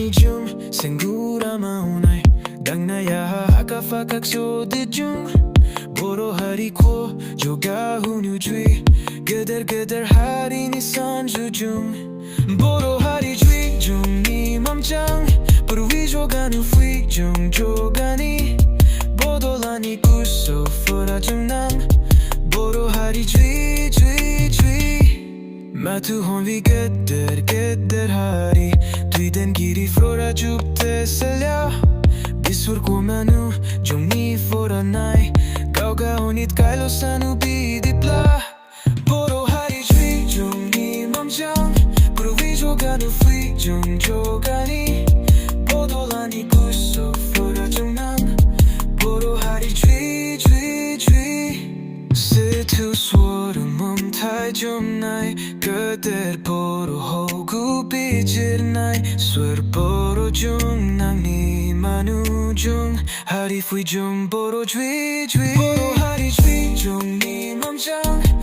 jung Sengura maunai Dang na ya haka fakak so de jung Bodo hari ko joga hunu jui Geder hari ni sanju jung Bodo hari jui jung ni mamjang Perwi joga nu fui jung joga ni Bodo lani kuso fora jung nang Bodo hari jui Matu honvi geder hari Tui den giri flora jupte selja Bisur ko manu jung ni fora nai Gauga honit kailo sanu bidi pla Bodo hari jui jung ni mamjang Perwi joga nu fui jung joga ni Bodo lani kuso fora jung nang Bodo hari jui Situ suara memtai jom nai Geder bodo hogu bijir nai Suar bodo jung nang ni manu jung Hari fui jung bodo jui Bodo hari jui jung ni mamjang